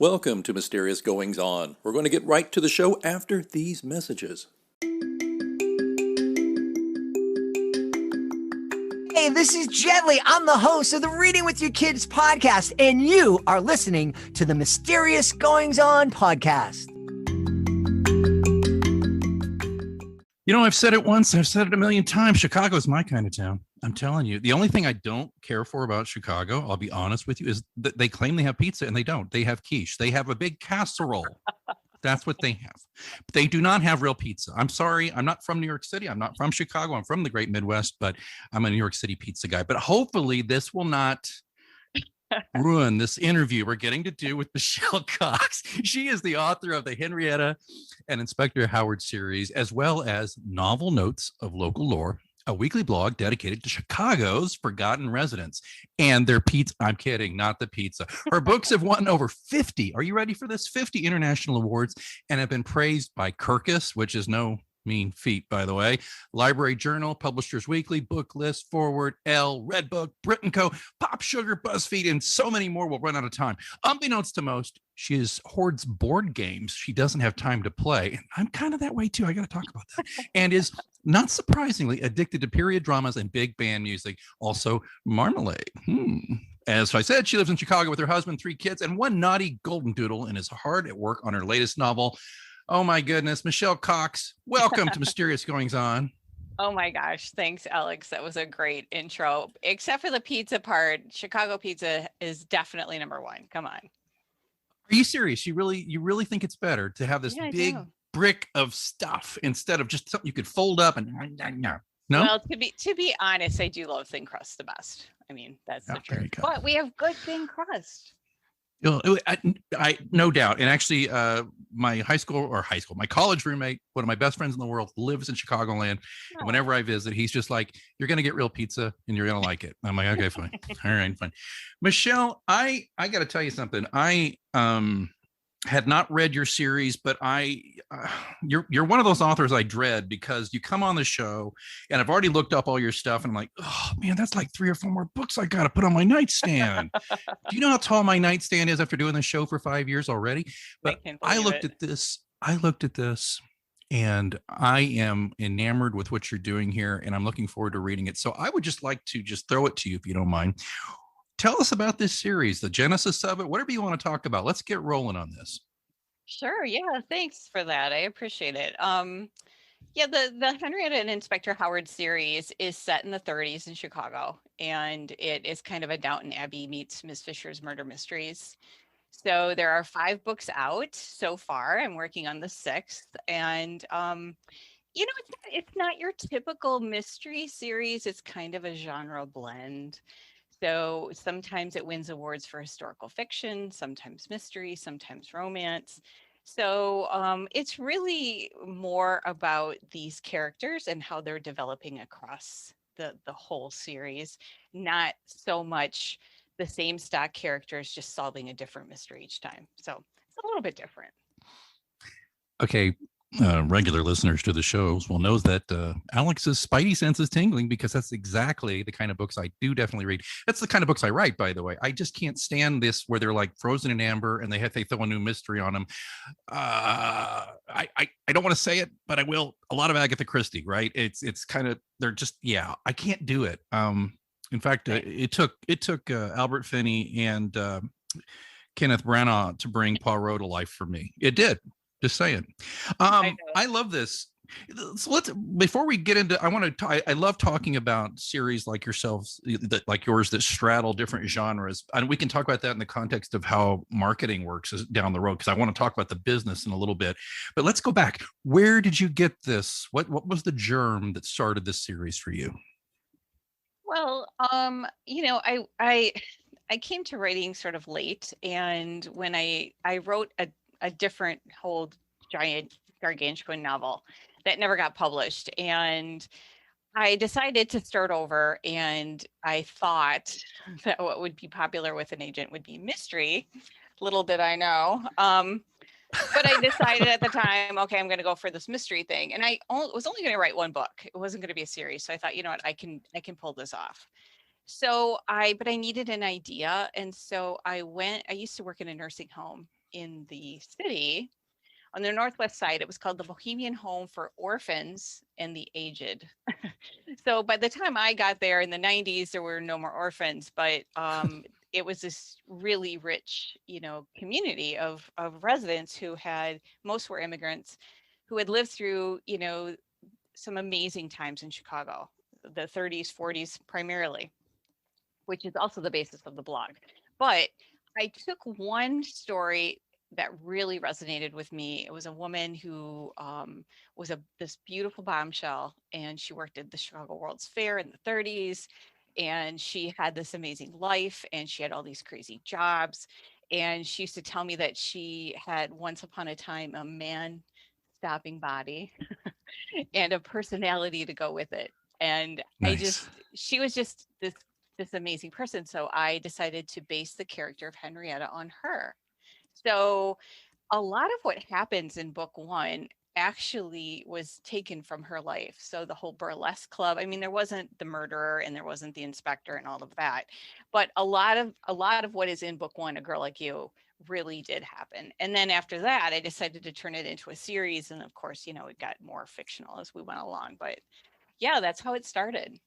Welcome to Mysterious Goings On. We're going to get right to the show after these messages. Hey, this is Gently. I'm the host of the Reading with Your Kids podcast, and you are listening to the Mysterious Goings On podcast. You know, I've said it once, I've said it a million times. Chicago's my kind of town. I'm telling you. The only thing I don't care for about Chicago, I'll be honest with you, is that they claim they have pizza and they don't. They have quiche. They have a big casserole. That's what they have. But they do not have real pizza. I'm sorry. I'm not from New York City. I'm not from Chicago. I'm from the great Midwest, but I'm a New York City pizza guy. But hopefully this will not ruin this interview we're getting to do with Michelle Cox. She is the author of the Henrietta and Inspector Howard series, as well as Novel Notes of Local Lore, a weekly blog dedicated to Chicago's forgotten residents and their pizza. I'm kidding, not the pizza. Her books have won over 50, are you ready for this? 50 international awards and have been praised by Kirkus, which is no mean feat, by the way, Library Journal, Publishers Weekly, Booklist, Foreword, Elle, Redbook, Brit&Co, Popsuger, Buzzfeed, and so many more. Will run out of time. Unbeknownst to most, she hoards board games she doesn't have time to play. And I'm kind of that way too. I got to talk about that. And is, not surprisingly, addicted to period dramas and big band music. Also, marmalade. As I said, she lives in Chicago with her husband, 3 kids, and 1 naughty golden doodle, and is hard at work on her latest novel. Oh my goodness, Michelle Cox, welcome to Mysterious Goings On. Oh my gosh, thanks, Alex. That was a great intro. Except for the pizza part, Chicago pizza is definitely number 1. Come on. Are you serious? You really think it's better to have this big brick of stuff instead of just something you could fold up and no? Well, to be honest, I do love thin crust the best. I mean, that's the truth. But we have good thin crust. I no doubt. And actually, my my college roommate, one of my best friends in the world, lives in Chicagoland. And whenever I visit, he's just like, "You're going to get real pizza and you're going to like it." I'm like, "Okay, fine. All right, fine." Michelle, I got to tell you something. I had not read your series, but you're one of those authors I dread because you come on the show and I've already looked up all your stuff and I'm like, oh man, that's like 3 or 4 more books I got to put on my nightstand. Do you know how tall my nightstand is after doing the show for 5 years already? But I looked at this and I am enamored with what you're doing here and I'm looking forward to reading it. So I would just like to throw it to you if you don't mind. Tell us about this series, the genesis of it, whatever you want to talk about. Let's get rolling on this. Sure. Yeah. Thanks for that. I appreciate it. The Henrietta and Inspector Howard series is set in the 30s in Chicago, and it is kind of a Downton Abbey meets Miss Fisher's Murder Mysteries. So there are 5 books out so far. I'm working on the 6th, and it's not your typical mystery series. It's kind of a genre blend. So sometimes it wins awards for historical fiction, sometimes mystery, sometimes romance. So it's really more about these characters and how they're developing across the whole series, not so much the same stock characters just solving a different mystery each time. So it's a little bit different. Okay. Regular listeners to the shows will know that Alex's spidey sense is tingling because that's exactly the kind of books I do definitely read. That's the kind of books I write, by the way. I just can't stand this where they're like frozen in amber and they throw a new mystery on them. I don't want to say it, but I will. A lot of Agatha Christie, right? It's kind of, they're just, I can't do it. In fact, it took Albert Finney and Kenneth Branagh to bring Poirot to life for me. It did. Just saying. I love this. So before we get into, I love talking about series like yourselves, like yours that straddle different genres. And we can talk about that in the context of how marketing works down the road, because I want to talk about the business in a little bit. But let's go back. Where did you get this? What was the germ that started this series for you? Well, I came to writing sort of late, and when I wrote a different whole giant gargantuan novel that never got published, and I decided to start over, and I thought that what would be popular with an agent would be mystery. Little did I know. But I decided at the time, okay, I'm going to go for this mystery thing, and was only going to write one book. It wasn't going to be a series, so I thought, you know what, I can pull this off. But I needed an idea, and so I used to work in a nursing home in the city on the northwest side. It was called the Bohemian Home for Orphans and the Aged. So by the time I got there in the 90s, there were no more orphans, but it was this really rich, community of residents most were immigrants who had lived through, some amazing times in Chicago, the 30s, 40s primarily, which is also the basis of the blog. But I took one story that really resonated with me. It was a woman who was this beautiful bombshell, and she worked at the Chicago World's Fair in the 30s, and she had this amazing life, and she had all these crazy jobs. And she used to tell me that she had once upon a time a man stopping body and a personality to go with it. And Nice. she was just this amazing person. So I decided to base the character of Henrietta on her. So a lot of what happens in book one actually was taken from her life. So the whole burlesque club, I mean, there wasn't the murderer and there wasn't the inspector and all of that, but a lot of what is in book one, A Girl Like You, really did happen. And then after that, I decided to turn it into a series. And of course, it got more fictional as we went along. But yeah, that's how it started.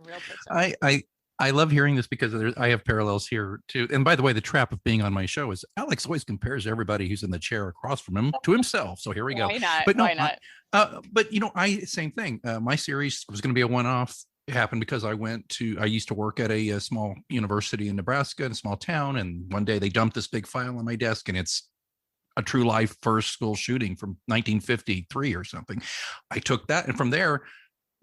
Real person. I love hearing this because I have parallels here too. And by the way, the trap of being on my show is Alex always compares everybody who's in the chair across from him to himself. So here we go. Why not? But no, Why not? but same thing. My series was going to be a one-off. It happened because I used to work at a small university in Nebraska, in a small town. And one day they dumped this big file on my desk, and it's a true life first school shooting from 1953 or something. I took that, and from there,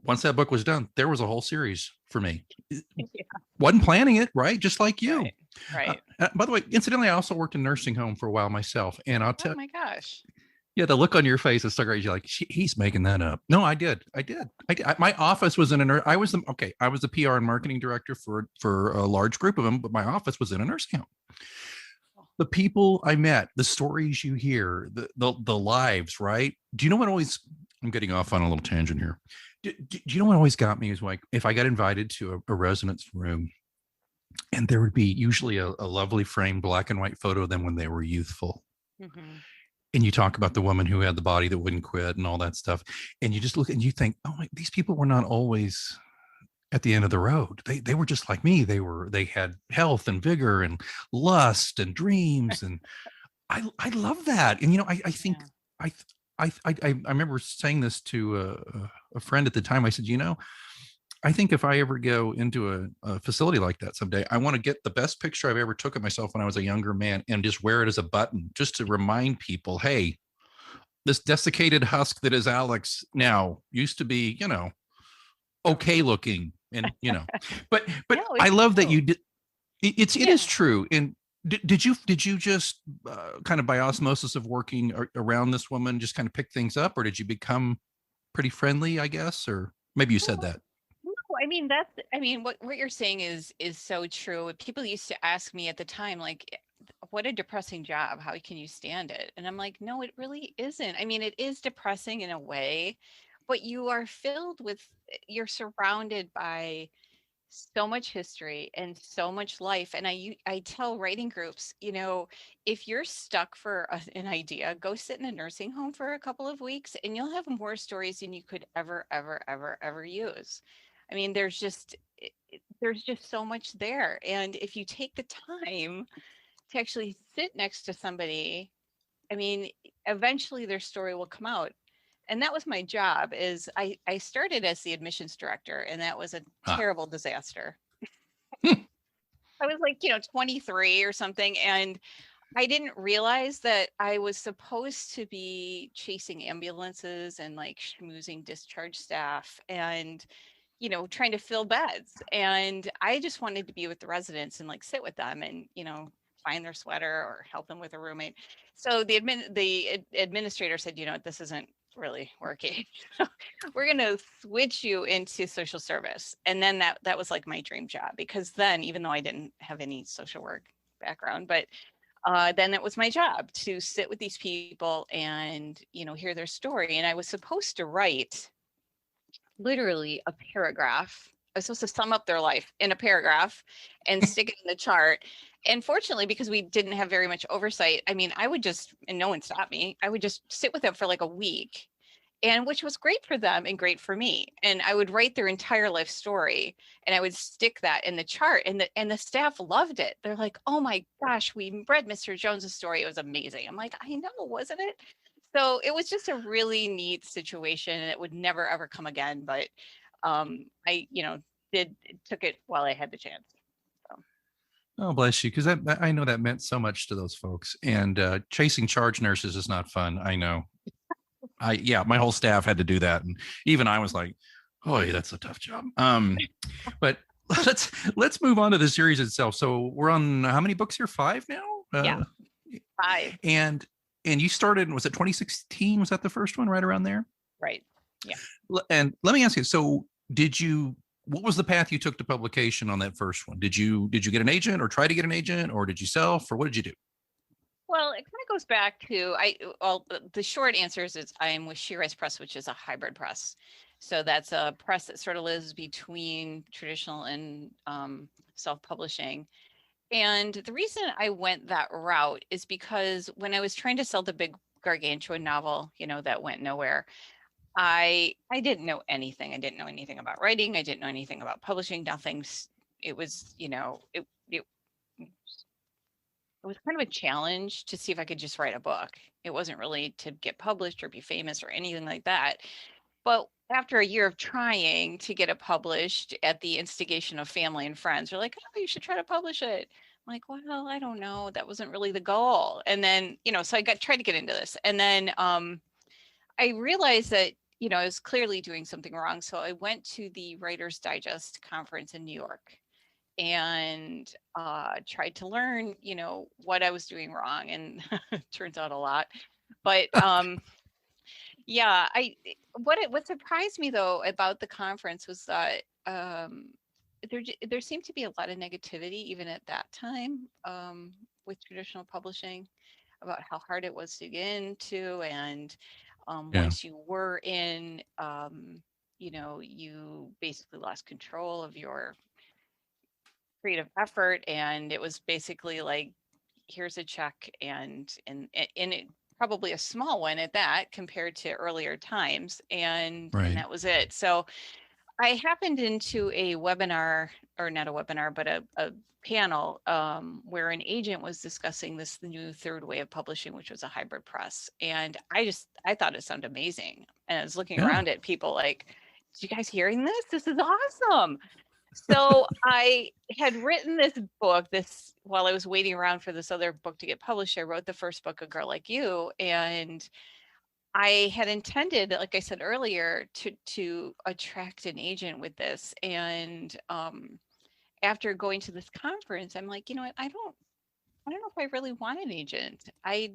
once that book was done, there was a whole series for me. Yeah. Wasn't planning it, right? Just like you. Right. By the way, incidentally, I also worked in a nursing home for a while myself. And I'll tell you. Oh my gosh. Yeah, the look on your face is so great. You're like, he's making that up. No, I did. My office was in I was the PR and marketing director for a large group of them, but my office was in a nursing home. The people I met, the stories you hear, the lives, right? Do you know what always, I'm getting off on a little tangent here. Do you know what always got me is like, if I got invited to a residence room, and there would be usually a lovely framed black and white photo of them when they were youthful. Mm-hmm. And you talk about the woman who had the body that wouldn't quit and all that stuff. And you just look and you think, oh, these people were not always at the end of the road. They were just like me. They had health and vigor and lust and dreams. And I love that. And, I think, yeah. I remember saying this to a friend at the time. I said, I think if I ever go into a facility like that someday, I want to get the best picture I've ever took of myself when I was a younger man and just wear it as a button, just to remind people, hey, this desiccated husk that is Alex now used to be, okay looking. And, but no, I love true. That you did. It is true. And did you just kind of by osmosis of working around this woman just kind of pick things up, or did you become pretty friendly, I guess, or maybe you said that? What you're saying is so true. People used to ask me at the time, like, what a depressing job. How can you stand it? And I'm like, no, it really isn't. It is depressing in a way, but you're surrounded by so much history and so much life. And I tell writing groups, if you're stuck for an idea, go sit in a nursing home for a couple of weeks and you'll have more stories than you could ever use. There's just so much there. And if you take the time to actually sit next to somebody, eventually their story will come out. And that was my job. I started as the admissions director, and that was a terrible disaster. I was like, 23 or something. And I didn't realize that I was supposed to be chasing ambulances and like schmoozing discharge staff and, trying to fill beds. And I just wanted to be with the residents and like sit with them and, find their sweater or help them with a roommate. So the administrator said, this isn't really working. We're going to switch you into social service. And then that was like my dream job, because then, even though I didn't have any social work background, but then it was my job to sit with these people and, hear their story. And I was supposed to write literally a paragraph. I was supposed to sum up their life in a paragraph and stick it in the chart. And fortunately, because we didn't have very much oversight, I mean, I would just, and no one stopped me, I would just sit with them for like a week, and which was great for them and great for me. And I would write their entire life story, and I would stick that in the chart, and the staff loved it. They're like, oh my gosh, we read Mr. Jones's story. It was amazing. I'm like, I know, wasn't it? So it was just a really neat situation, and it would never ever come again. But I, took it while I had the chance. So. Oh, bless you. Because I know that meant so much to those folks. And chasing charge nurses is not fun. I know. My whole staff had to do that. And even I was like, oh, that's a tough job. But let's move on to the series itself. So we're on how many books here? 5 now? Yeah. 5. And you started, was it 2016? Was that the first one, right around there? Right. Yeah. And let me ask you, so what was the path you took to publication on that first one? Did you get an agent, or try to get an agent, or did you self, or what did you do? Well, it kind of goes back to, the short answer is I'm with She Writes Press, which is a hybrid press. So that's a press that sort of lives between traditional and self-publishing. And the reason I went that route is because when I was trying to sell the big gargantuan novel, that went nowhere, I didn't know anything. I didn't know anything about writing. I didn't know anything about publishing. Nothing. It was, it was kind of a challenge to see if I could just write a book. It wasn't really to get published or be famous or anything like that. But after a year of trying to get it published at the instigation of family and friends, they're like, oh, you should try to publish it. I'm like, well, I don't know. That wasn't really the goal. And then, so I tried to get into this. And then I realized that, I was clearly doing something wrong. So I went to the Writer's Digest conference in New York and tried to learn, what I was doing wrong. And turns out a lot. But what surprised me though about the conference was that there seemed to be a lot of negativity even at that time with traditional publishing about how hard it was to get into, and once you were in, you basically lost control of your creative effort, and it was basically like, here's a check, and it probably a small one at that compared to earlier times, and that was it. So I happened into a webinar, or not a webinar, but a panel where an agent was discussing the new third way of publishing, which was a hybrid press. And I thought it sounded amazing. And I was looking around at people like, you guys hearing this? This is awesome. So I had written this book while I was waiting around for this other book to get published. I wrote the first book, A Girl Like You, and I had intended, like I said earlier, to attract an agent with this. And after going to this conference, I'm like, I don't know if I really want an agent. I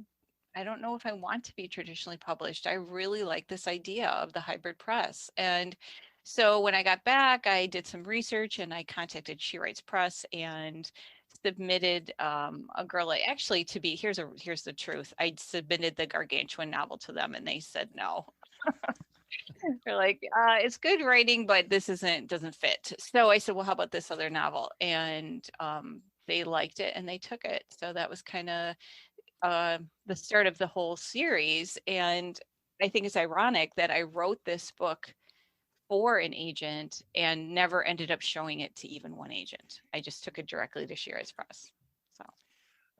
don't know if I want to be traditionally published. I really like this idea of the hybrid press. And so when I got back, I did some research and I contacted She Writes Press and submitted A Girl Like, actually, here's the truth. I submitted the gargantuan novel to them and they said no. They're like, it's good writing, but this doesn't fit. So I said, well, how about this other novel? And they liked it and they took it. So that was kind of the start of the whole series. And I think it's ironic that I wrote this book for an agent and never ended up showing it to even one agent. I just took it directly to She Writes Press.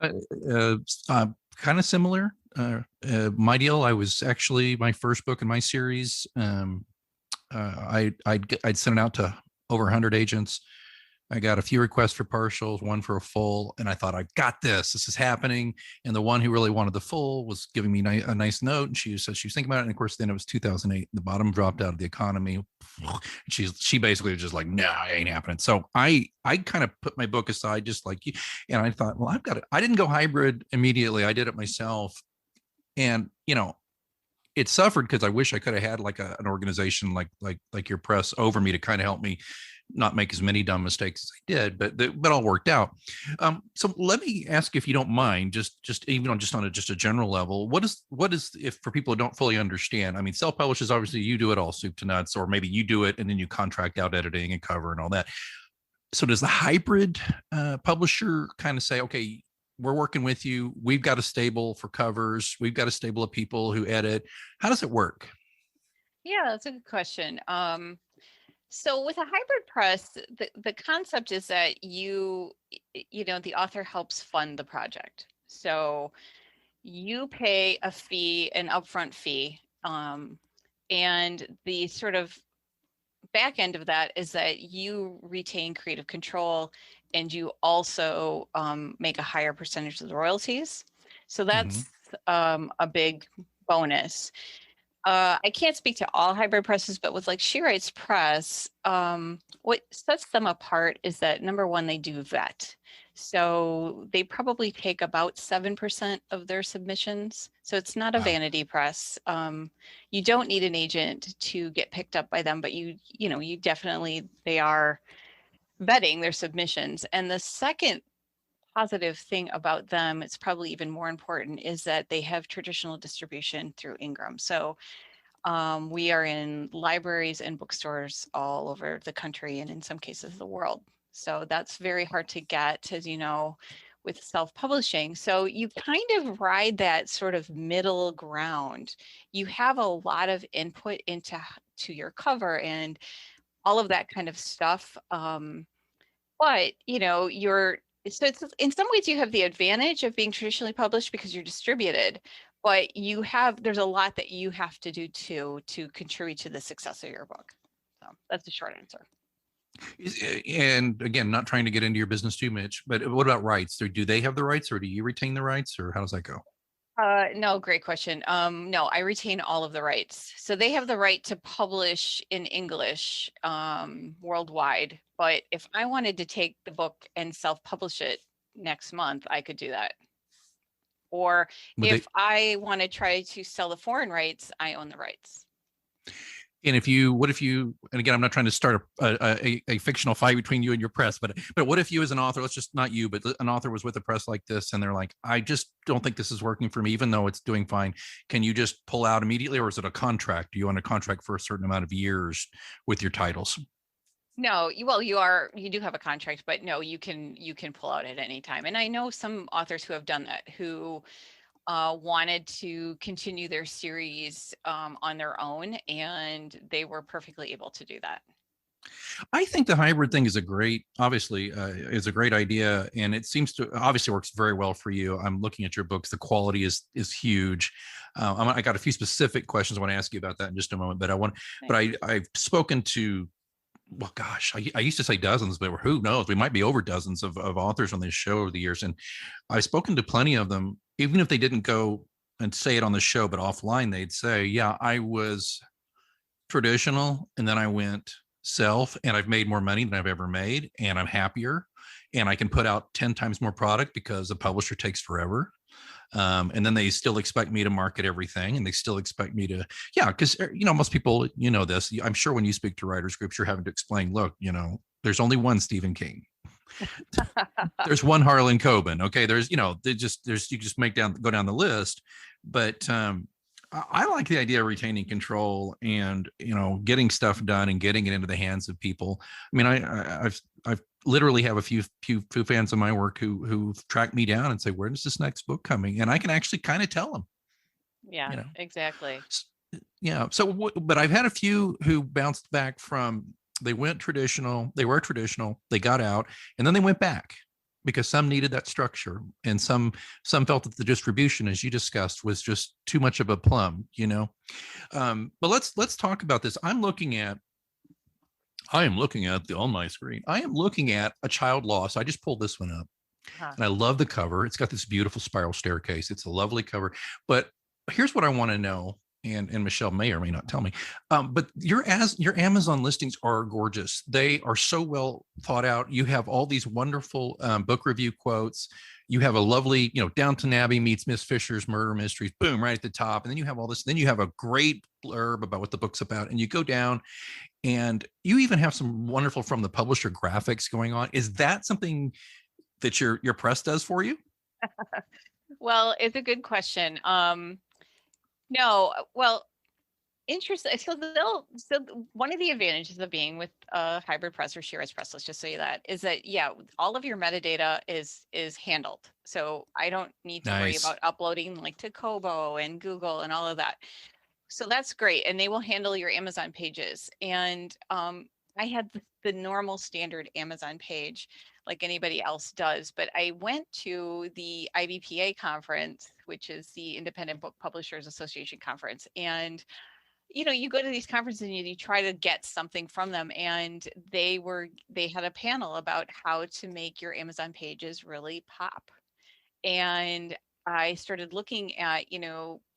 So kind of similar. My deal, I was actually, my first book in my series, I'd sent it out to over 100 agents. I got a few requests for partials, one for a full, and I thought, I got this. This is happening. And the one who really wanted the full was giving me a nice note, and she said she was thinking about it. And of course, then it was 2008. The bottom dropped out of the economy. She basically was just like, no, it ain't happening. So I kind of put my book aside, just like you. And I thought, well, I've got it. I didn't go hybrid immediately. I did it myself. And it suffered because I wish I could have had like an organization like your press over me to kind of help me not make as many dumb mistakes as I did, but all worked out. So let me ask, if you don't mind, just even on a general level, what is if for people who don't fully understand? I mean, self-publish is obviously you do it all soup to nuts, or maybe you do it and then you contract out editing and cover and all that. So does the hybrid publisher kind of say, okay, we're working with you, we've got a stable for covers, we've got a stable of people who edit? How does it work? Yeah, that's a good question. So with a hybrid press, the concept is that the author helps fund the project. So you pay a fee, an upfront fee, and the sort of back end of that is that you retain creative control, and you also make a higher percentage of the royalties. So that's a big bonus. I can't speak to all hybrid presses, but with like She Writes Press, what sets them apart is that, number one, they do vet. So they probably take about 7% of their submissions. So it's not a vanity press. You don't need an agent to get picked up by them, but you definitely, they are vetting their submissions. And the second positive thing about them, it's probably even more important, is that they have traditional distribution through Ingram. So we are in libraries and bookstores all over the country, and in some cases the world. So that's very hard to get, as you know, with self-publishing. So you kind of ride that sort of middle ground. You have a lot of input into your cover and all of that kind of stuff. But so it's, in some ways you have the advantage of being traditionally published because you're distributed, but there's a lot that you have to do to contribute to the success of your book. So that's the short answer. And again, not trying to get into your business too much, but what about rights? Do they have the rights, or do you retain the rights, or how does that go? No, great question. No, I retain all of the rights. So they have the right to publish in English worldwide. But if I wanted to take the book and self-publish it next month, I could do that. Or I want to try to sell the foreign rights, I own the rights. And and again, I'm not trying to start a fictional fight between you and your press, but what if you as an author, let's just not you, but an author was with a press like this and they're like, I just don't think this is working for me, even though it's doing fine. Can you just pull out immediately, or is it a contract? Do you want a contract for a certain amount of years with your titles? No, you do have a contract, but no, you can pull out at any time. And I know some authors who have done that, who wanted to continue their series on their own, and they were perfectly able to do that. I think the hybrid thing is a great idea, and it seems to obviously works very well for you. I'm looking at your books; the quality is huge. I got a few specific questions I want to ask you about that in just a moment, but I've spoken to, well, gosh, I used to say dozens, but who knows? We might be over dozens of authors on this show over the years, and I've spoken to plenty of them. Even if they didn't go and say it on the show, but offline, they'd say, yeah, I was traditional and then I went self, and I've made more money than I've ever made, and I'm happier, and I can put out 10 times more product because the publisher takes forever. And then they still expect me to market everything, and they still expect me to, because, most people, this, I'm sure when you speak to writers groups, you're having to explain, look, there's only one Stephen King. There's one Harlan Coben. Okay. There's, you just go down the list, but, I like the idea of retaining control and, getting stuff done and getting it into the hands of people. I mean, I've literally have a few fans of my work who track me down and say, where is this next book coming? And I can actually kind of tell them. Yeah, exactly. Yeah. So, but I've had a few who bounced back from, they were traditional, they got out, and then they went back because some needed that structure, and some felt that the distribution, as you discussed, was just too much of a plum, But let's talk about this. I am looking at on my screen. I am looking at A Child Lost. I just pulled this one up, and I love the cover. It's got this beautiful spiral staircase. It's a lovely cover. But here's what I want to know. and Michelle may or may not tell me, but your Amazon listings are gorgeous. They are so well thought out. You have all these wonderful book review quotes. You have a lovely, Downton Abbey meets Miss Fisher's Murder Mysteries, boom, right at the top. And then you have all this. Then you have a great blurb about what the book's about. And you go down, and you even have some wonderful from the publisher graphics going on. Is that something that your press does for you? Well, it's a good question. No, well, interesting. So one of the advantages of being with a hybrid press or Shiraz press, let's just say that, is that, yeah, all of your metadata is handled. So I don't need to worry about uploading like to Kobo and Google and all of that. So that's great. And they will handle your Amazon pages. And I had the normal standard Amazon page like anybody else does, but I went to the IBPA conference, which is the Independent Book Publishers Association conference. And you go to these conferences and you try to get something from them, and they had a panel about how to make your Amazon pages really pop. And I started looking at,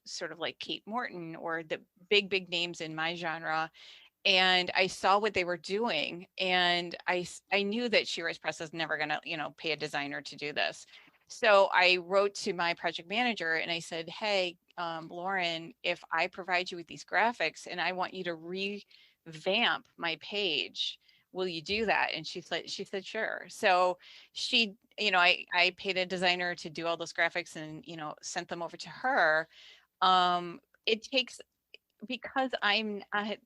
sort of like Kate Morton or the big names in my genre. And I saw what they were doing, and I knew that Shiraz Press is never going to, pay a designer to do this. So I wrote to my project manager and I said, hey, Lauren, if I provide you with these graphics and I want you to revamp my page, will you do that? And she said, sure. So she, I paid a designer to do all those graphics and, sent them over to her. It takes, because I'm not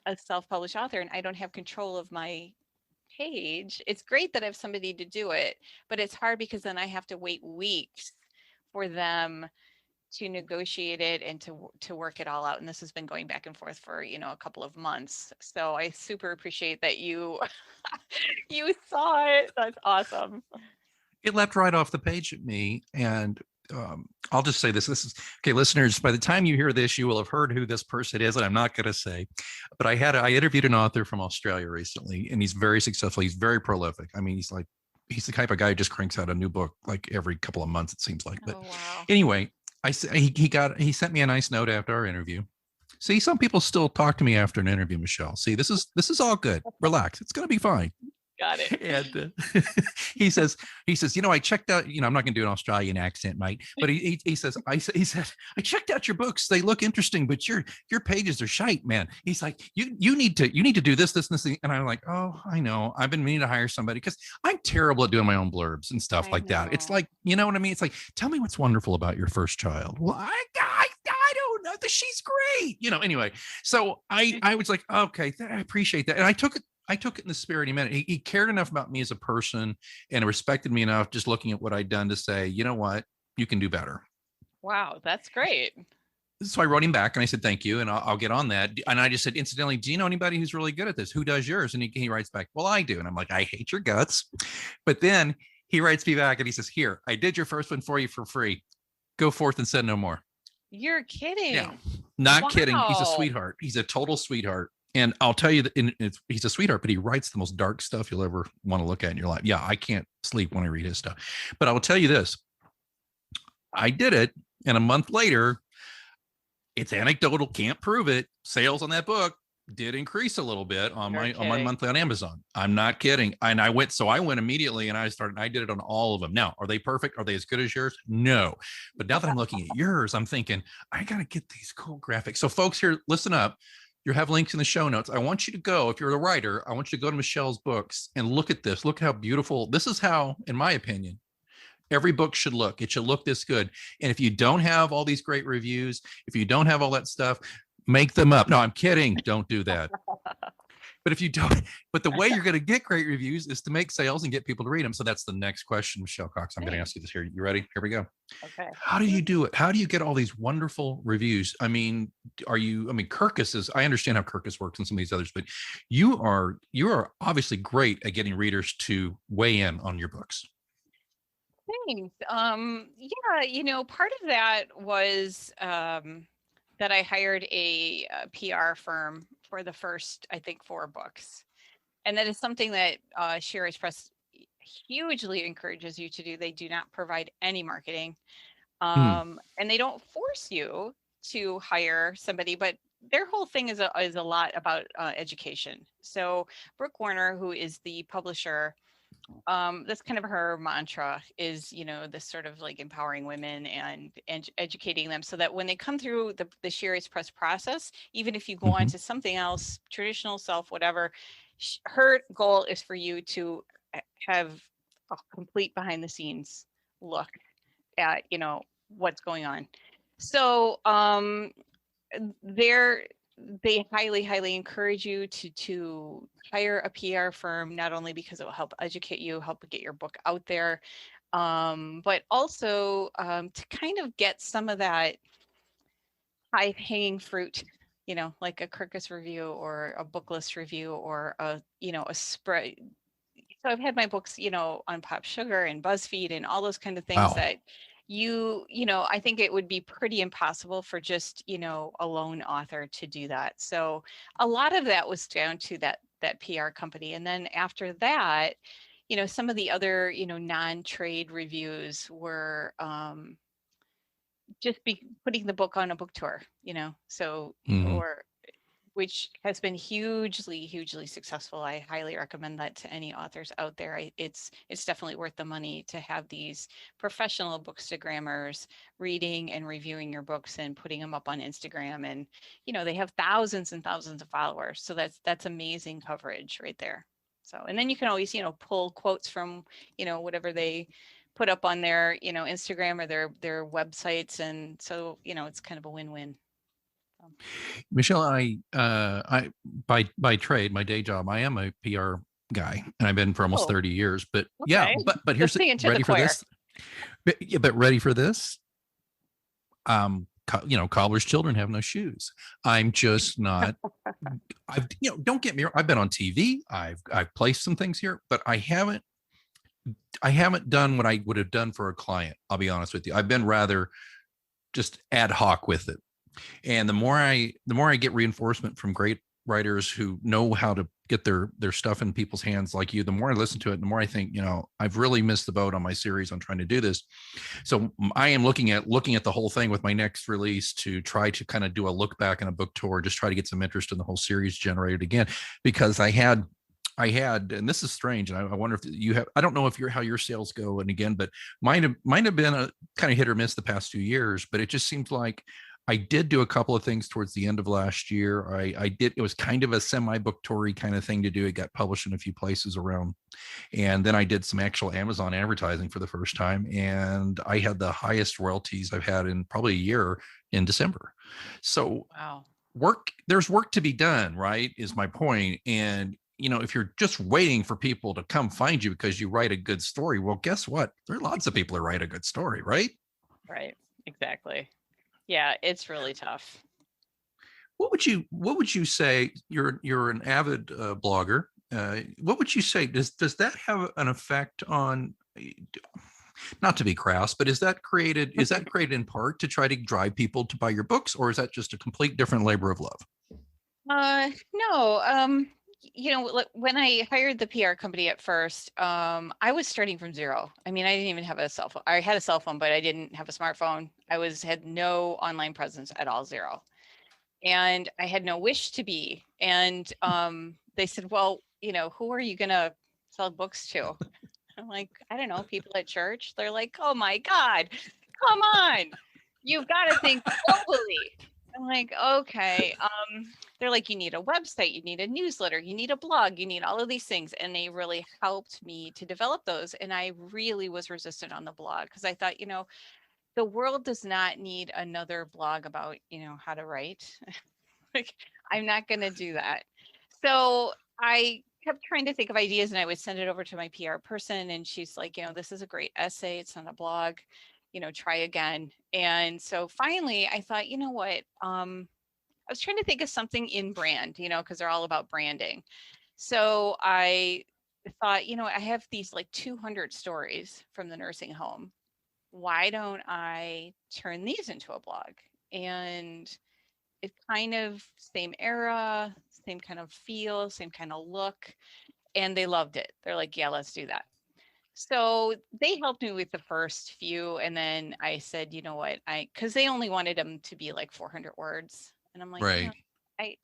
a self-published author and I don't have control of my page, it's great that I have somebody to do it, but it's hard because then I have to wait weeks for them to negotiate it and to work it all out. And this has been going back and forth for, a couple of months. So I super appreciate that you you saw it. That's awesome. It leapt right off the page at me. And I'll just say this is okay, listeners, by the time you hear this, you will have heard who this person is, and I'm not going to say, but I interviewed an author from Australia recently, and he's very successful. He's very prolific. I mean, he's the type of guy who just cranks out a new book like every couple of months, it seems like. But wow. Anyway, he sent me a nice note after our interview. See, some people still talk to me after an interview, Michelle. See, this is all good. Relax. It's going to be fine. Got it. And he says, I checked out, I'm not going to do an Australian accent, mate, but he said, I checked out your books. They look interesting, but your pages are shite, man. He's like, you need to do this, and this. And I'm like, oh, I know. I've been meaning to hire somebody because I'm terrible at doing my own blurbs and stuff like that. It's like, you know what I mean? It's like, tell me what's wonderful about your first child. Well, I don't know. She's great. Anyway, so I was like, okay, I appreciate that. And I took it in the spirit he meant it. He cared enough about me as a person and respected me enough just looking at what I'd done to say, you know what, you can do better. Wow, that's great. So I wrote him back and I said, thank you. And I'll get on that. And I just said, incidentally, do you know anybody who's really good at this? Who does yours? And he writes back, well, I do. And I'm like, I hate your guts. But then he writes me back and he says, here, I did your first one for you for free. Go forth and send no more. You're kidding. Yeah, not kidding. He's a sweetheart. He's a total sweetheart. And I'll tell you that he's a sweetheart, but he writes the most dark stuff you'll ever want to look at in your life. Yeah, I can't sleep when I read his stuff. But I will tell you this. I did it, and a month later, it's anecdotal, can't prove it. Sales on that book did increase a little bit on my monthly on Amazon. I'm not kidding. And I went immediately and I did it on all of them. Now, are they perfect? Are they as good as yours? No. But now that I'm looking at yours, I'm thinking, I got to get these cool graphics. So folks here, listen up. You have links in the show notes. I want you to go, if you're the writer, I want you to go to Michelle's books and look at this. Look how beautiful. This is how, in my opinion, every book should look. It should look this good. And if you don't have all these great reviews, if you don't have all that stuff, make them up. No, I'm kidding. Don't do that. But if you don't, but the way you're going to get great reviews is to make sales and get people to read them. So that's the next question, Michelle Cox. I'm going to ask you this here. You ready? Here we go. Okay. How do you do it? How do you get all these wonderful reviews? I mean, Kirkus is, I understand how Kirkus works and some of these others, but you are obviously great at getting readers to weigh in on your books. Thanks. Yeah, part of that was that I hired a PR firm for the first, I think, 4 books. And that is something that Shiraz Press hugely encourages you to do. They do not provide any marketing. And they don't force you to hire somebody, but their whole thing is a lot about education. So Brooke Warner, who is the publisher, that's kind of her mantra is, this sort of like empowering women and educating them so that when they come through the Sherry's Press process, even if you go on to something else, traditional self, whatever, her goal is for you to have a complete behind the scenes look at, what's going on. So they highly encourage you to hire a PR firm, not only because it will help educate you, help get your book out there, but also to kind of get some of that high hanging fruit, like a Kirkus review or a Booklist review or a spread. So I've had my books, on Popsuger and Buzzfeed and all those kind of things that I think it would be pretty impossible for just, a lone author to do that. So a lot of that was down to that PR company. And then after that, some of the other, non-trade reviews were just putting the book on a book tour, so, or which has been hugely successful. I highly recommend that to any authors out there. It's definitely worth the money to have these professional bookstagrammers reading and reviewing your books and putting them up on Instagram. And, they have thousands and thousands of followers. So that's amazing coverage right there. So, and then you can always, pull quotes from, whatever they put up on their, Instagram or their websites. And so, it's kind of a win-win. Michelle, I by trade, my day job, I am a PR guy, and I've been for almost 30 years. But yeah, but here's ready for this. But ready for this? Cobbler's children have no shoes. I'm just not. Don't get me wrong. I've been on TV. I've placed some things here, but I haven't done what I would have done for a client. I'll be honest with you. I've been rather just ad hoc with it. And the more I get reinforcement from great writers who know how to get their stuff in people's hands like you, the more I listen to it, the more I think, I've really missed the boat on my series on trying to do this. So I am looking at the whole thing with my next release to try to kind of do a look back in a book tour, just try to get some interest in the whole series generated again, because I had, and this is strange, and I wonder if you have, I don't know if how your sales go, and again, but mine have been a kind of hit or miss the past 2 years, but it just seems like I did do a couple of things towards the end of last year. It was kind of a semi-book toury kind of thing to do. It got published in a few places around. And then I did some actual Amazon advertising for the first time. And I had the highest royalties I've had in probably a year in December. So wow. There's work to be done, right? Is my point. And if you're just waiting for people to come find you because you write a good story, well, guess what? There are lots of people who write a good story, right? Right. Exactly. Yeah, it's really tough. What would you say? You're an avid blogger. What would you say? Does that have an effect on? Not to be crass, but is that created in part to try to drive people to buy your books, or is that just a complete different labor of love? No. When I hired the PR company at first, I was starting from zero. I mean, I didn't even have a cell phone. I had a cell phone, but I didn't have a smartphone. I had no online presence at all, zero. And I had no wish to be. And they said, well, who are you going to sell books to? I'm like, I don't know, people at church. They're like, oh my God, come on. You've got to think globally. I'm like, okay. They're like, you need a website, you need a newsletter, you need a blog, you need all of these things. And they really helped me to develop those. And I really was resistant on the blog because I thought, the world does not need another blog about, how to write. Like, I'm not going to do that. So I kept trying to think of ideas and I would send it over to my PR person. And she's like, this is a great essay. It's not a blog. Try again. And so finally I thought, you know what? I was trying to think of something in brand, because they're all about branding. So I thought, I have these like 200 stories from the nursing home. Why don't I turn these into a blog? And it's kind of same era, same kind of feel, same kind of look. And they loved it. They're like, yeah, let's do that. So they helped me with the first few, and then I said, you know what, because they only wanted them to be like 400 words, and I'm like, Right. I,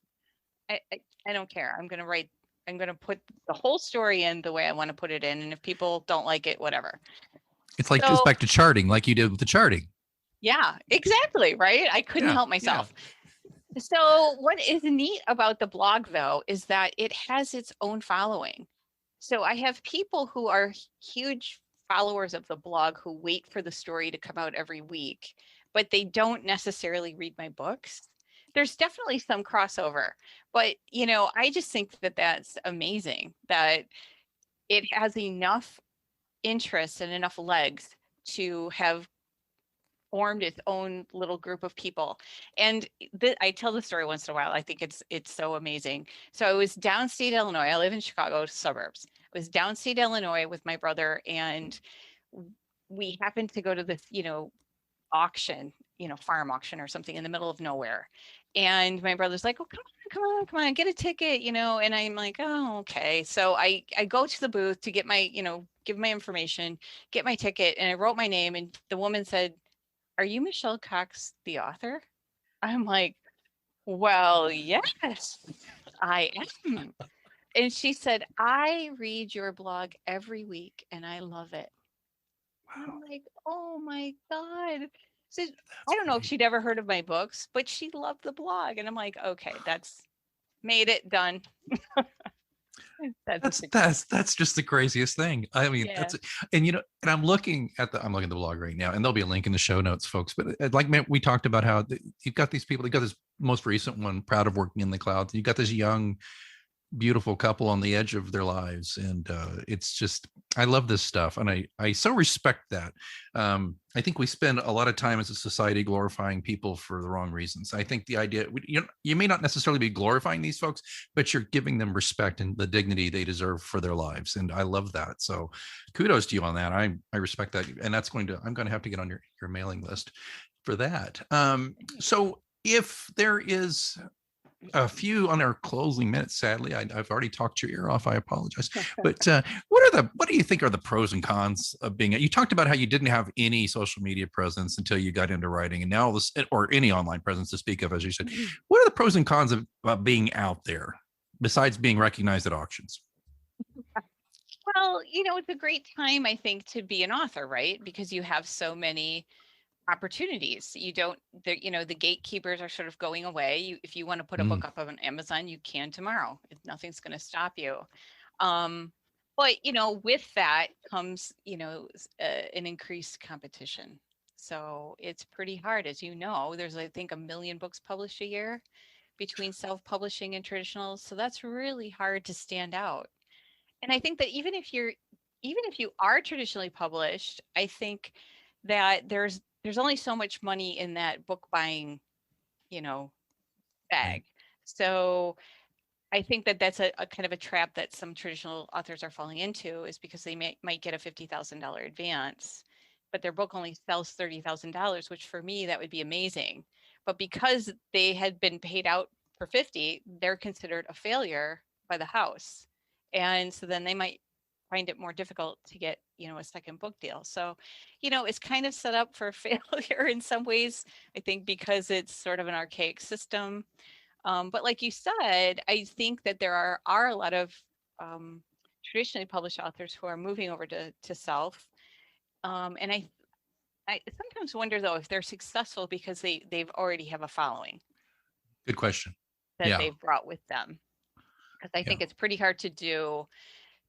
I don't care. I'm gonna put the whole story in the way I want to put it in, and if people don't like it, whatever. It's back to charting, like you did with the charting. Yeah, exactly. Right. I couldn't help myself. So what is neat about the blog, though, is that it has its own following. So I have people who are huge followers of the blog who wait for the story to come out every week, but they don't necessarily read my books. There's definitely some crossover, but I just think that that's amazing that it has enough interest and enough legs to have formed its own little group of people. And I tell the story once in a while. I think it's so amazing. So I was downstate Illinois. I live in Chicago suburbs. I was downstate Illinois with my brother, and we happened to go to this, auction, farm auction or something in the middle of nowhere. And my brother's like, "Oh, come on, get a ticket," and I'm like, "Oh, okay." So I go to the booth to get my, give my information, get my ticket, and I wrote my name, and the woman said, "Are you Michelle Cox, the author?" I'm like, "Well, yes, I am." And she said, "I read your blog every week and I love it." Wow. I'm like, "Oh my God." So I don't know if she'd ever heard of my books, but she loved the blog. And I'm like, okay, that's made it, done. That's just the craziest thing. I mean, and I'm looking at the blog right now, and there'll be a link in the show notes, folks. But like we talked about how you've got these people. You got this most recent one, Proud of Working in the Clouds. You got this young, beautiful couple on the edge of their lives, and it's just, I love this stuff, and I so respect that. I think we spend a lot of time as a society glorifying people for the wrong reasons. I think the idea, you may not necessarily be glorifying these folks, but you're giving them respect and the dignity they deserve for their lives, and I love that. So kudos to you on that. I respect that, and I'm going to have to get on your mailing list for that. So if there is a few on our closing minutes, sadly, I've already talked your ear off. I apologize. But what do you think are the pros and cons of being? You talked about how you didn't have any social media presence until you got into writing, and now or any online presence to speak of, as you said. What are the pros and cons of being out there besides being recognized at auctions? Well, it's a great time, I think, to be an author, right? Because you have so many opportunities. The gatekeepers are sort of going away. If you want to put a book up on Amazon, you can tomorrow. Nothing's going to stop you. But with that comes an increased competition. So it's pretty hard, as you know. There's, I think, 1 million books published a year between self-publishing and traditional. So that's really hard to stand out. And I think that even if you are traditionally published, I think that there's only so much money in that book buying, bag. So I think that that's a kind of a trap that some traditional authors are falling into, is because they might get a $50,000 advance, but their book only sells $30,000, which for me, that would be amazing. But because they had been paid out for 50, they're considered a failure by the house. And so then they might find it more difficult to get, a second book deal. So, it's kind of set up for failure in some ways, I think, because it's sort of an archaic system. But like you said, I think that there are a lot of traditionally published authors who are moving over to self. And I sometimes wonder, though, if they're successful because they've already have a following. Good question. That they've brought with them. Because I think it's pretty hard to do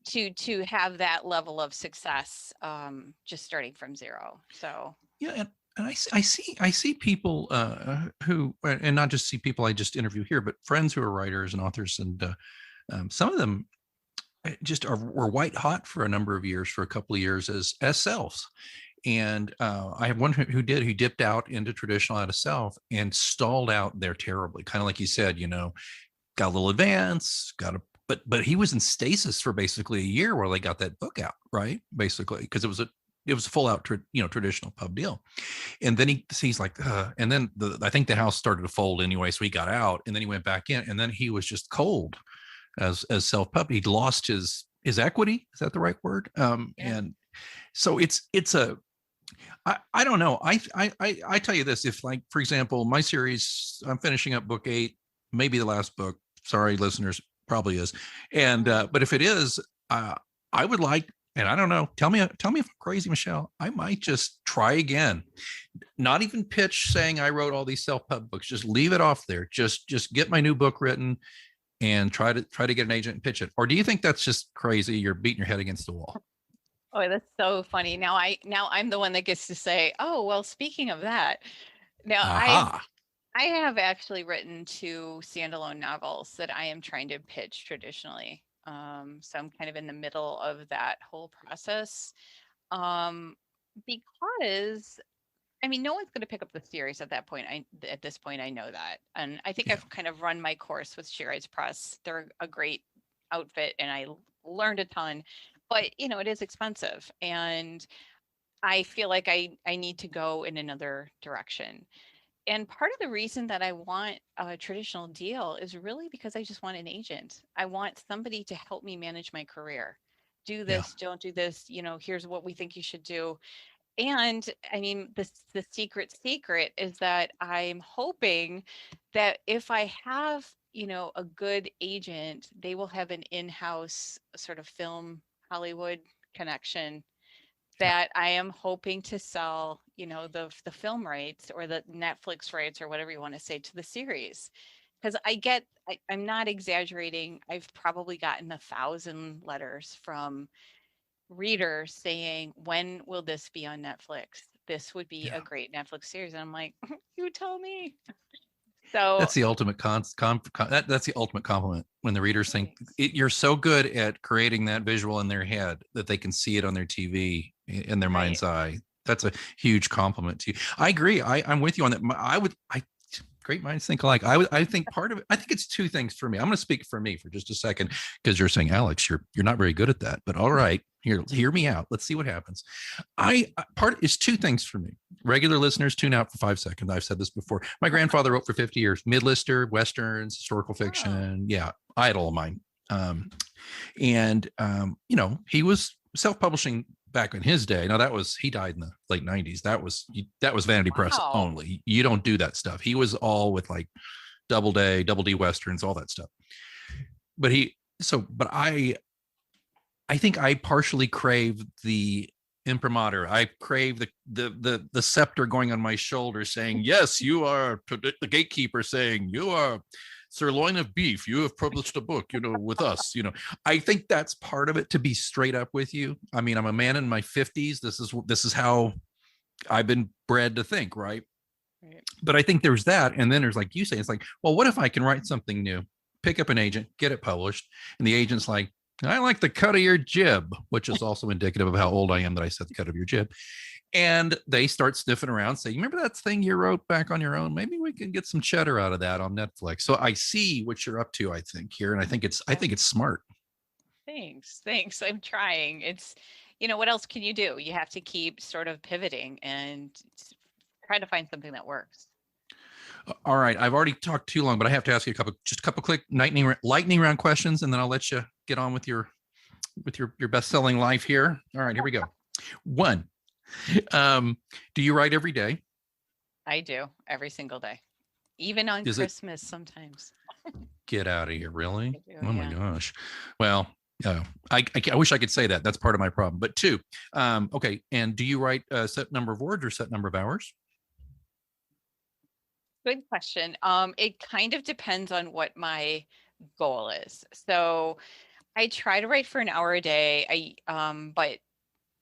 to have that level of success just starting from zero. So and I see people who, and not just see people I just interview here, but friends who are writers and authors, and some of them just were white hot for a number of years, for a couple of years as selves. And I have one who dipped out into traditional out of self and stalled out there terribly, kind of like you said, got a little advance, but he was in stasis for basically a year while they got that book out, right? Basically, because it was a full out, traditional pub deal. And then he's like, and then I think the house started to fold anyway. So he got out, and then he went back in, and then he was just cold as self-pub. He'd lost his equity. Is that the right word? And So I don't know. I tell you this, if like, for example, my series, I'm finishing up book 8, maybe the last book. Sorry, listeners, probably is. And, but if it is, I would like, and I don't know, tell me if I'm crazy, Michelle, I might just try again. Not even pitch saying I wrote all these self-pub books, just leave it off there. Just get my new book written and try to get an agent and pitch it. Or do you think that's just crazy? You're beating your head against the wall. Oh, that's so funny. Now I'm the one that gets to say, oh, well, speaking of that, now Aha. I have actually written 2 standalone novels that I am trying to pitch traditionally. So I'm kind of in the middle of that whole process. Because I mean, no one's going to pick up the series at that point. At this point, I know that. And I think Yeah. I've kind of run my course with She Writes Press. They're a great outfit and I learned a ton, but it is expensive. And I feel like I need to go in another direction. And part of the reason that I want a traditional deal is really because I just want an agent. I want somebody to help me manage my career. Do this, don't do this, here's what we think you should do. And I mean, the secret is that I'm hoping that if I have, a good agent, they will have an in-house sort of film Hollywood connection that I am hoping to sell, the film rights or the Netflix rights or whatever you want to say to the series. Because I'm not exaggerating. I've probably gotten 1,000 letters from readers saying, when will this be on Netflix? This would be a great Netflix series. And I'm like, you tell me. So That's the ultimate that's the ultimate compliment when the readers think you're so good at creating that visual in their head that they can see it on their TV in their mind's eye. That's a huge compliment to you. I agree. I'm with you on that. Great minds think alike. I think part of it, I think it's 2 things for me. I'm going to speak for me for just a second because you're saying, Alex, you're not very good at that, but all right, hear me out. Let's see what happens. Part is 2 things for me. Regular listeners, tune out for 5 seconds. I've said this before. My grandfather wrote for 50 years, mid-lister, Westerns, historical fiction. Yeah. Idol of mine. He was self-publishing back in his day. Now he died in the late 90s. That was Vanity Press only. You don't do that stuff. He was all with like double D Westerns, all that stuff. But I think I partially crave the imprimatur. I crave the scepter going on my shoulder saying, yes, you are the gatekeeper saying you are sirloin of beef. You have published a book, with us, I think that's part of it, to be straight up with you. I mean, I'm a man in my 50s. This is how I've been bred to think. Right. But I think there's that. And then there's, like you say, it's like, well, what if I can write something new, pick up an agent, get it published. And the agent's like, I like the cut of your jib, which is also indicative of how old I am that I said the cut of your jib. And they start sniffing around, say, you remember that thing you wrote back on your own? Maybe we can get some cheddar out of that on Netflix. So I see what you're up to, I think, here. And I think it's smart. Thanks. I'm trying. It's, what else can you do? You have to keep sort of pivoting and try to find something that works. All right. I've already talked too long, but I have to ask you a couple quick lightning round questions, and then I'll let you get on with your best-selling life here. All right, here we go. 1, do you write every day? I do, every single day, even on Christmas sometimes. Get out of here. Really? Oh my gosh. Well, I wish I could say that. That's part of my problem. But 2, okay. And do you write a set number of words or set number of hours? Good question. It kind of depends on what my goal is. So I try to write for an hour a day. But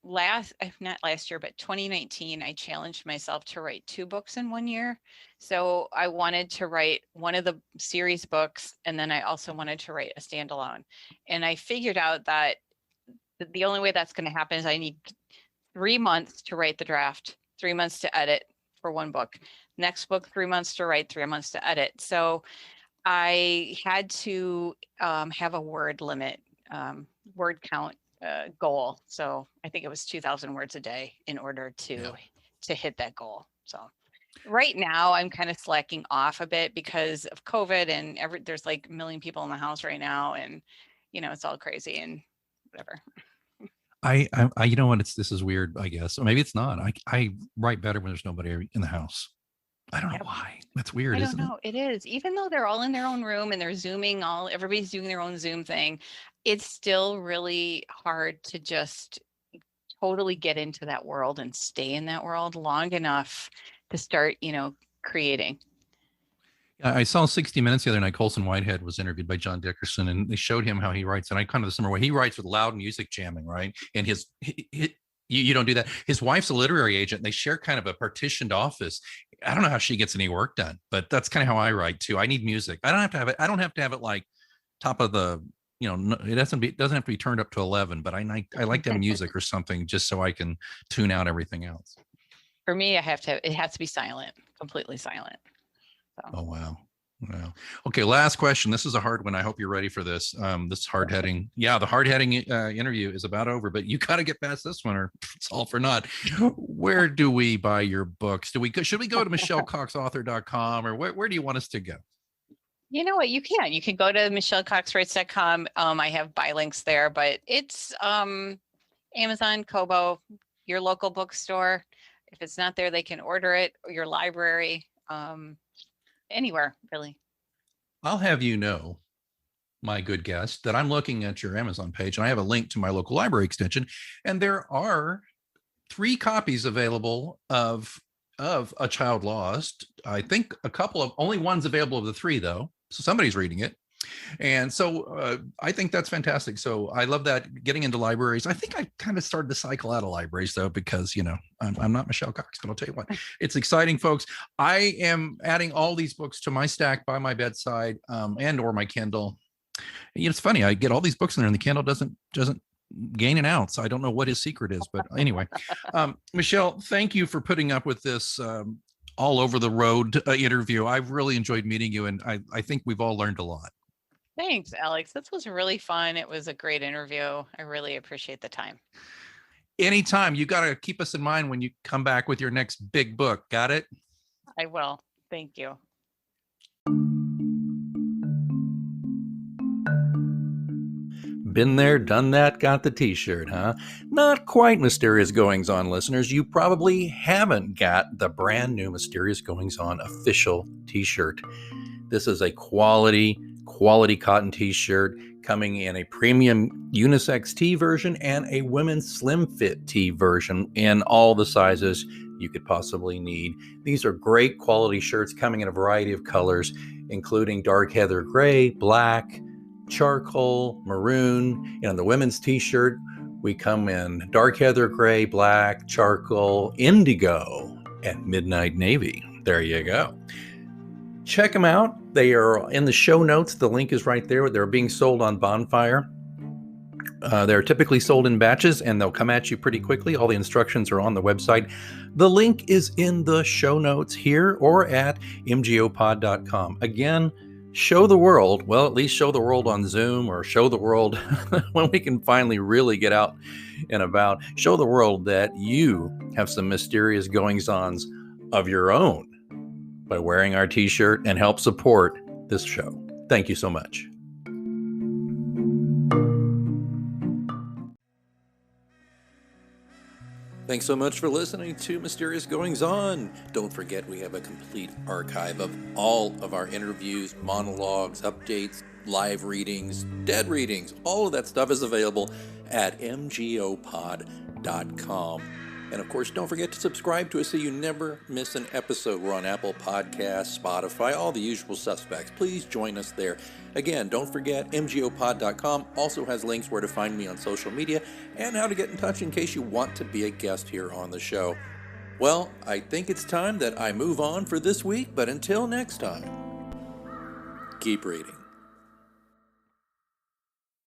not last year, but 2019, I challenged myself to write 2 books in 1 year. So I wanted to write one of the series books, and then I also wanted to write a standalone. And I figured out that the only way that's going to happen is I need 3 months to write the draft, 3 months to edit for 1 book. Next book, 3 months to write, 3 months to edit. So I had to have a word limit, word count goal. So I think it was 2,000 words a day in order to hit that goal. So right now I'm kind of slacking off a bit because of COVID and there's like 1 million people in the house right now, and it's all crazy and whatever. you know what? This is weird, I guess. Or maybe it's not. I write better when there's nobody in the house. I don't know Yep. why. That's weird, I don't isn't know. It is. Even though they're all in their own room and they're Zooming everybody's doing their own Zoom thing, it's still really hard to just totally get into that world and stay in that world long enough to start, creating. I saw 60 Minutes the other night. Colson Whitehead was interviewed by John Dickerson, and they showed him how he writes. And I kind of the similar way. He writes with loud music jamming, right? And you don't do that. His wife's a literary agent. And they share kind of a partitioned office. I don't know how she gets any work done, but that's kind of how I write too. I need music. I don't have to have it. I don't have to have it like top of the, it doesn't have to be turned up to 11, but I like to have music or something just so I can tune out everything else. For me, it has to be silent, completely silent. So. Oh, wow. Wow. Okay. Last question. This is a hard one. I hope you're ready for this. This hard-heading. Yeah, the hard-heading interview is about over, but you got to get past this one or it's all for naught. Where do we buy your books? Should we go to michellecoxauthor.com or where do you want us to go? You know what? You can go to michellecoxwrites.com. I have buy links there, but it's Amazon, Kobo, your local bookstore. If it's not there, they can order it, or your library. Anywhere, really. I'll have you know, my good guest, that I'm looking at your Amazon page and I have a link to my local library extension, and there are 3 copies available of A Child Lost. I think only one's available of the 3 though, so somebody's reading it. And so I think that's fantastic. So I love that, getting into libraries. I think I kind of started to cycle out of libraries though, because, I'm not Michelle Cox, but I'll tell you what, it's exciting, folks. I am adding all these books to my stack by my bedside and or my Kindle. It's funny. I get all these books in there and the Kindle doesn't gain an ounce. I don't know what his secret is, but anyway, Michelle, thank you for putting up with this all over the road interview. I've really enjoyed meeting you. And I think we've all learned a lot. Thanks, Alex. This was really fun. It was a great interview. I really appreciate the time. Anytime. You got to keep us in mind when you come back with your next big book. Got it? I will. Thank you. Been there, done that, got the t-shirt, huh? Not quite Mysterious Goings On, listeners. You probably haven't got the brand new Mysterious Goings On official t-shirt. This is a quality cotton t-shirt coming in a premium unisex tee version and a women's slim fit tee version in all the sizes you could possibly need. These are great quality shirts coming in a variety of colors, including dark heather gray, black, charcoal, maroon. And the women's t-shirt, we come in dark heather gray, black, charcoal, indigo, and midnight navy. There you go. Check them out. They are in the show notes. The link is right there. They're being sold on Bonfire. They're typically sold in batches and they'll come at you pretty quickly. All the instructions are on the website. The link is in the show notes here or at mgopod.com. Again, show the world, well, at least show the world on Zoom, or show the world when we can finally really get out and about. Show the world that you have some mysterious goings-ons of your own by wearing our t-shirt, and help support this show. Thank you so much. Thanks so much for listening to Mysterious Goings On. Don't forget, we have a complete archive of all of our interviews, monologues, updates, live readings, dead readings. All of that stuff is available at mgopod.com. And of course, don't forget to subscribe to us so you never miss an episode. We're on Apple Podcasts, Spotify, all the usual suspects. Please join us there. Again, don't forget, mgopod.com also has links where to find me on social media and how to get in touch in case you want to be a guest here on the show. Well, I think it's time that I move on for this week, but until next time, keep reading.